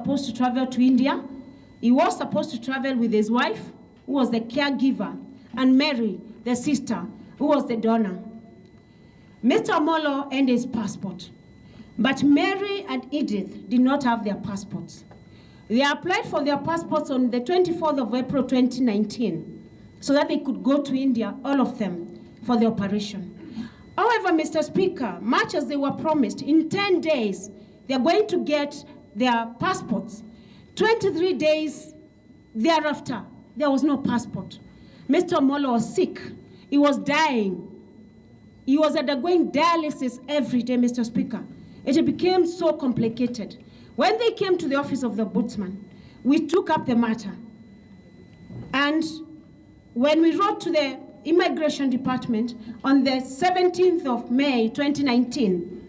Supposed to travel to India. He was supposed to travel with his wife, who was the caregiver, and Mary, the sister, who was the donor. Mr. Omolo and his passport, but Mary and Edith did not have their passports. They applied for their passports on the 24th of April 2019 so that they could go to India, all of them, for the operation. However, Mr. Speaker, much as they were promised, in 10 days, they're going to get their passports. 23 days thereafter, there was no passport. Mr. Omolo was sick. He was dying. He was undergoing dialysis every day, Mr. Speaker. It became so complicated. When they came to the office of the Ombudsman, we took up the matter. And when we wrote to the Immigration Department on the 17th of May 2019,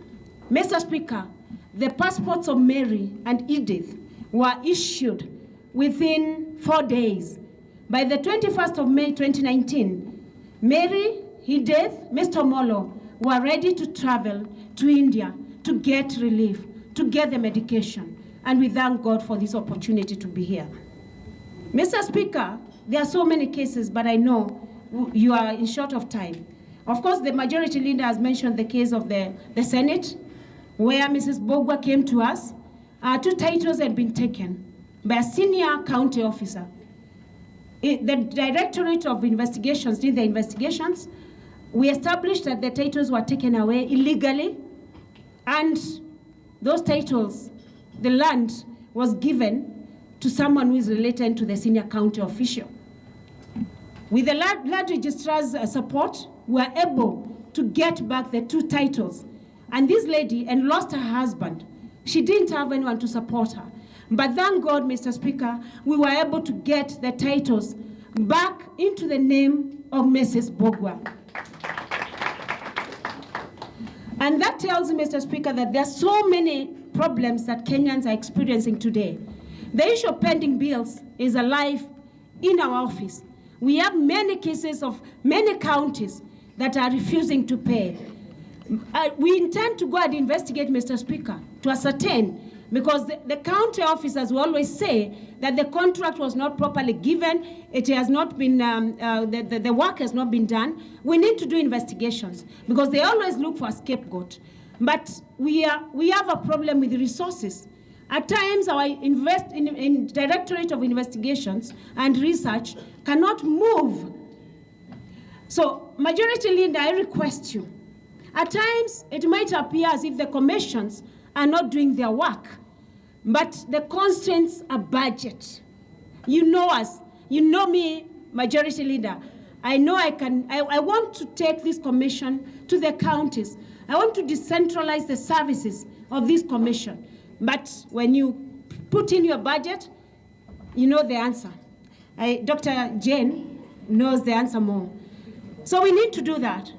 Mr. Speaker, the passports of Mary and Edith were issued within 4 days. By the 21st of May 2019, Mary, Edith, Mr. Omolo were ready to travel to India to get relief, to get the medication. And we thank God for this opportunity to be here. Mr. Speaker, there are so many cases, but I know you are in short of time. Of course, the majority leader has mentioned the case of the Senate, where Mrs. Bogwa came to us. 2 titles had been taken by a senior county officer. The Directorate of Investigations did the investigations. We established that the titles were taken away illegally, and those titles, the land was given to someone who is related to the senior county official. With the land registrar's support, we were able to get back the 2 titles. And this lady had lost her husband. She didn't have anyone to support her. But thank God, Mr. Speaker, we were able to get the titles back into the name of Mrs. Bogwa. And that tells me, Mr. Speaker, that there are so many problems that Kenyans are experiencing today. The issue of pending bills is alive in our office. We have many cases of many counties that are refusing to pay. We intend to go and investigate, Mr. Speaker, to ascertain, because the county officers will always say that the contract was not properly given, it has not been, the work has not been done. We need to do investigations, because they always look for a scapegoat. But we have a problem with the resources. At times, our in Directorate of Investigations and Research cannot move. So, Majority Leader, I request you, at times, it might appear as if the commissions are not doing their work, but the constraints are budget. You know us, you know me, Majority Leader. I know I want to take this commission to the counties. I want to decentralize the services of this commission. But when you put in your budget, you know the answer. Dr. Jane knows the answer more. So we need to do that.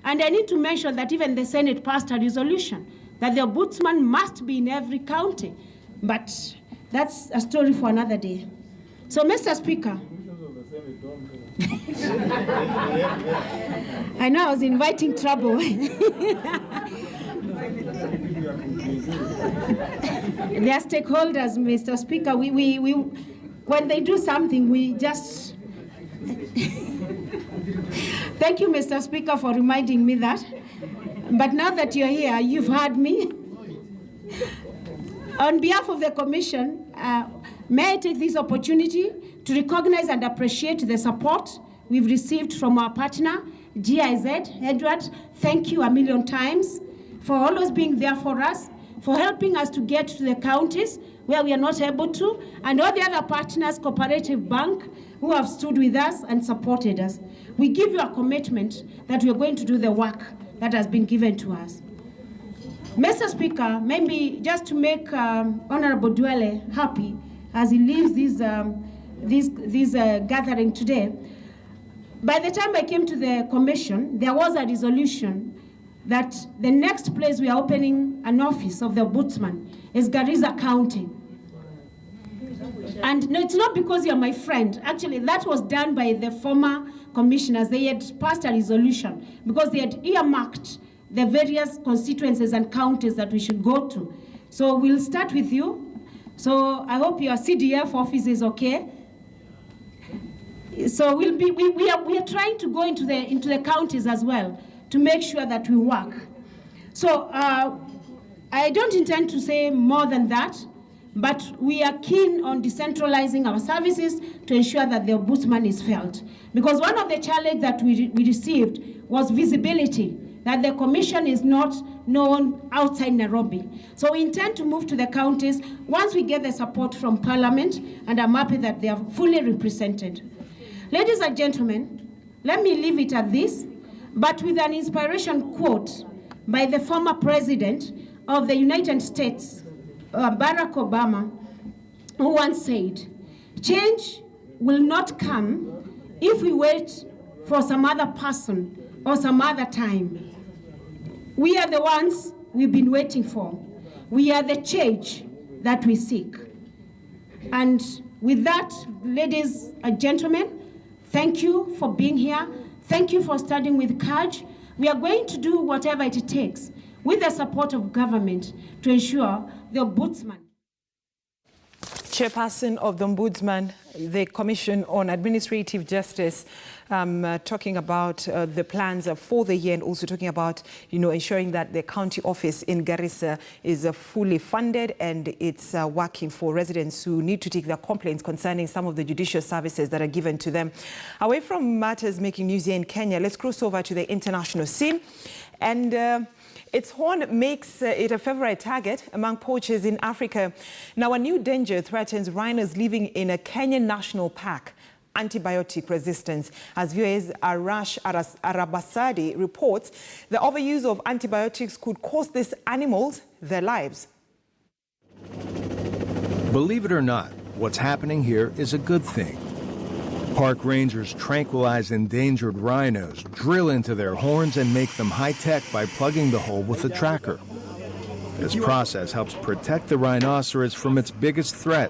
And I need to mention that even the Senate passed a resolution that the Ombudsman must be in every county. But that's a story for another day. So, Mr. Speaker, I know I was inviting trouble. They are stakeholders, Mr. Speaker. When they do something, we just... Thank you, Mr. Speaker, for reminding me that. But now that you're here, you've heard me. On behalf of the Commission, may I take this opportunity to recognize and appreciate the support we've received from our partner, GIZ. Edward, thank you a million times for always being there for us, for helping us to get to the counties where we are not able to, and all the other partners, Cooperative Bank, who have stood with us and supported us. We give you a commitment that we are going to do the work that has been given to us. Mr. Speaker, maybe just to make Honorable Duale happy as he leaves this gathering today, by the time I came to the Commission, there was a resolution that the next place we are opening an office of the Ombudsman is Garissa County. And no, it's not because you're my friend. Actually, that was done by the former commissioners. They had passed a resolution because they had earmarked the various constituencies and counties that we should go to. So we'll start with you So I hope your CDF office is okay. So we are trying to go into the counties as well to make sure that we work. So I don't intend to say more than that, but we are keen on decentralizing our services to ensure that the Ombudsman is felt. Because one of the challenges that we received was visibility, that the Commission is not known outside Nairobi. So we intend to move to the counties once we get the support from Parliament, and I'm happy that they are fully represented. Ladies and gentlemen, let me leave it at this, but with an inspiration quote by the former President of the United States, Barack Obama, who once said, "Change will not come if we wait for some other person or some other time. We are the ones we've been waiting for. We are the change that we seek." And with that, ladies and gentlemen, thank you for being here. Thank you for studying with courage. We are going to do whatever it takes with the support of government to ensure the Ombudsman. Chairperson of the Ombudsman, the Commission on Administrative Justice, talking about the plans for the year, and also talking about, ensuring that the county office in Garissa is fully funded and it's working for residents who need to take their complaints concerning some of the judicial services that are given to them. Away from matters making news here in Kenya, let's cross over to the international scene. And its horn makes it a favorite target among poachers in Africa. Now, a new danger threatens rhinos living in a Kenyan national park: antibiotic resistance. As viewers Arash Arabasadi reports, the overuse of antibiotics could cost these animals their lives. Believe it or not, what's happening here is a good thing. Park rangers tranquilize endangered rhinos, drill into their horns, and make them high-tech by plugging the hole with a tracker. This process helps protect the rhinoceros from its biggest threat,